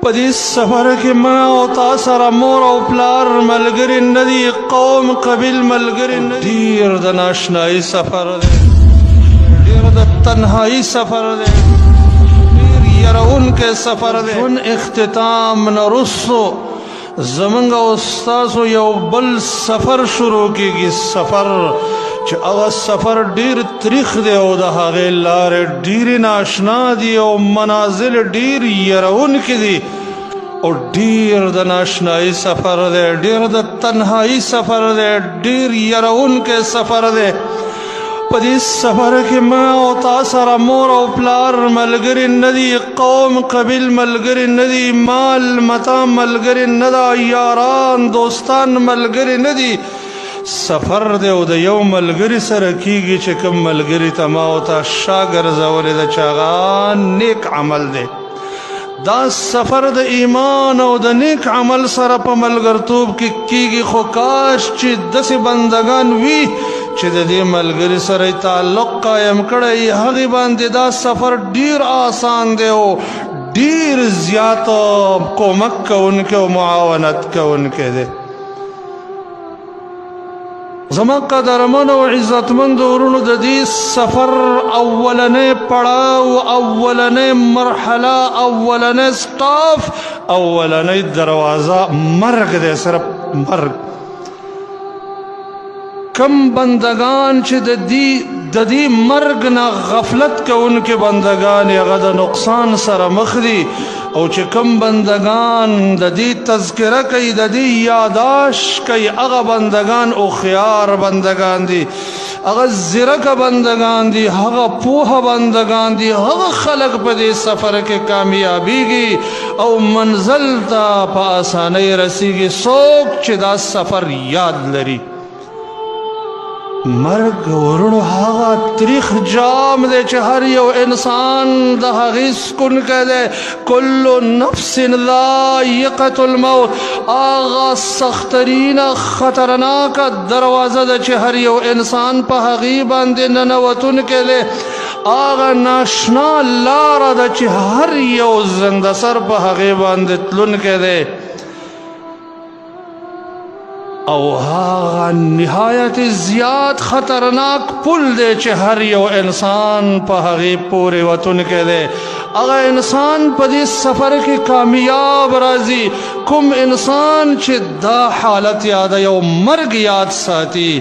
پدې سفر کې ما او تا سره مور او پلار ملګری نه دي، قوم قبیل ملګری نه دي. ډېر د ناشنایي سفر دی، ډېر د تنهایي سفر دی، ډېر یرونکی سفر دی. ژوند اختتام نه وروستو زمونږ او ستاسو یو بل سفر شروع کېږي، سفر چې هغه سفر ډېر تریخ دی او د هغې لارې ډېرې ناشنا دي او منازل ډېر یرونکي دي او ډېر د ناشنایي سفر دی، ډېر د تنهایي سفر دی، ډېر یرونکی سفر دی. په دې سفر کې ما او تا سره مور او پلار ملګري نه دي، قوم قبیل ملګري نه دي، مال متا ملګري نه ده، یاران دوستان ملګري نه دي. سفر دی او د یو ملګري سره کېږي چې کوم ملګري ته ما او تا شا ګرځولې ده چې هغه نیک عمل دی. دا سفر د ایمان او د نیک عمل سره په ملګرتوب کې کېږي، خو کاش چې داسې بندګان وي چې د دې ملګري سره تعلق قایم کړی، هغې باندې دا سفر ډېر آسان دی او ډېر زیات کومک کوونکی او معاونت کوونکی دی. زما قدرمن او عزتمند ورونو، د دې سفر اولنی پړاو، اولنی مرحله، اولنی سټاف، اولنی دروازه مرګ دی، صرف مرګ. کم بندگان چې د دې مرګ نه غفلت کوونکي بندگان هغه د نقصان سره مخ دي، او چې کم بندگان د دې تذکره کوي، د دې یاداشت کوي، هغه بندگان هوښیار بندگان دي، هغه زیرکه بندگان دي، هغه پوهه بندگان دي. هغه خلق په دې سفر کې کامیابیږي او منزل ته په اسانۍ رسیږي څوک چې دا سفر یاد لري. مرګ ورونو هغه تریخ جام دی چې هر یو انسان د هغې سکونکی دی. کل نفس ذائقة الموت، هغه سخترینه خطرناکه دروازه ده چې هر یو انسان په هغې باندې ننوتونکی دی، هغه ناشنا لاره ده چې هر یو زنده سر په هغې باندې تلونکی دی، او هغه نهایت زیات خطرناک پل دی چې هر یو انسان په هغې پورې وتونکی دی. هغه انسان په دې سفر کې کامیاب راځي کوم انسان چې دا حالت یادوي او مرګ یاد ساتي.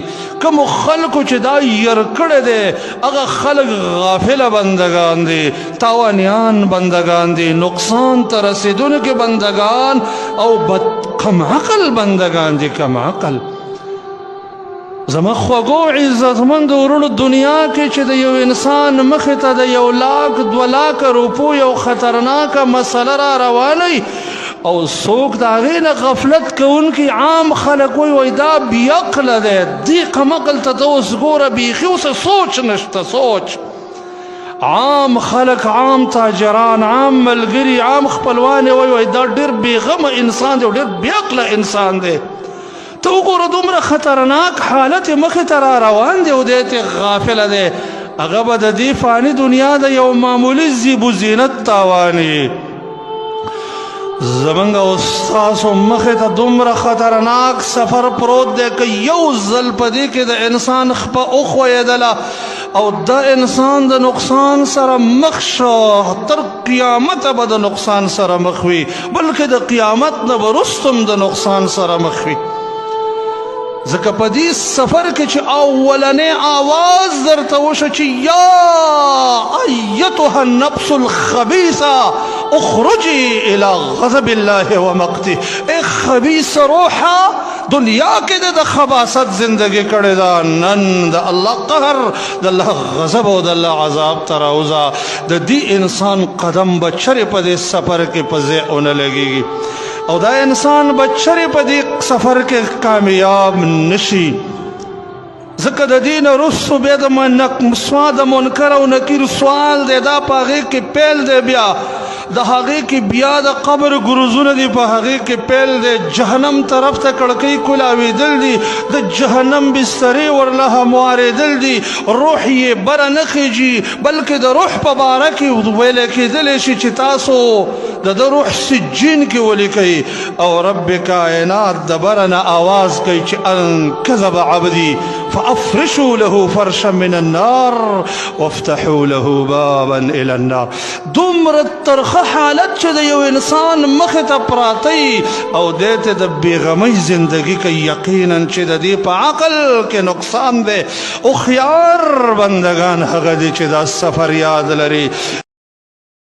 کومو خلکو چې دا ير کړی دی هغه خلک غافله بندگان دي، تاوانیان بندگان دي، نقصان ته رسېدونکي بندگان او کم عقل بندگان دي، کم عقل. زما خوږو عزتمند ورونو، دنیا کې چې د یو انسان مخې ته د 1,00,000 روپو یو خطرناکه مسله را روانوي او څوک د هغې نه غفلت کوونکي عام خلک وایي دا بیعقله دی، دې قمقل ته ته اوس ګوره بیخي اوس سوچ نشته، سوچ. عام خلک، عام تاجران، عام ملګري، عام خپلوان وایي دا ډېر بېغمه انسان دی او ډېر بیعقله انسان دی. ته وګوره دومره خطرناک حالت مخې ته را روان دی او دی ته غافله دی، هغه به د دې فاني دنیا د یو معمولي زیب و زینت تاواني. زمونږ او ستاسو مخې ته دومره خطرناک سفر پروت دی که یو ځل په دې کې د انسان خپه وښویېدله او دا انسان د نقصان سره مخ شو، تر قیامته به د نقصان سره مخ وي، بلکې د قیامت نه به وروسته هم د نقصان سره مخ وي. ځکه په دې سفر کې چې اولنی آواز درته وشو چې یا ایتها النفس الخبیثه اخرجی الى غضب الله و مقته. ای خبیث روحه، دنیا کې د خباثت زندگی کړې ده، نن د الله قهر، د الله غضب او د الله عذاب ته راوځه. د دې انسان قدم به چرې په دې سفر کې په ځای ونه لګېږي او دا انسان بچری په دې سفر کې کامیاب نشي. ځکه د دې نه وروستو بیا د منکر او نکیر سوال دی، دا په هغې کې پیل دی. بیا د هغې کې بیا د قبر ګروزونه دي په هغې کې پیل دی جهنم طرف ته کړکۍ کولاوېدل دي د جهنم بسترې ورله هموارېدل دي روح یې بره نه خیږي بلکې د روح په باره کې ویلی کېدلی شي چې تاسو د ده روح سجین کې ولیکئ او رب کائنات د بره نه آواز کوي چې ان کذب عبدي فافرشوا له فرشا من النار وافتحوا له بابا الى النار. دومره ترخه حالت چې د یو انسان مخې ته پراتی او دې ته د بېغمۍ زندګي کوي یقینا چې د دې په عقل کې نقصان دی. هوښیار بندگان هغه دي چې دا سفر یاد لري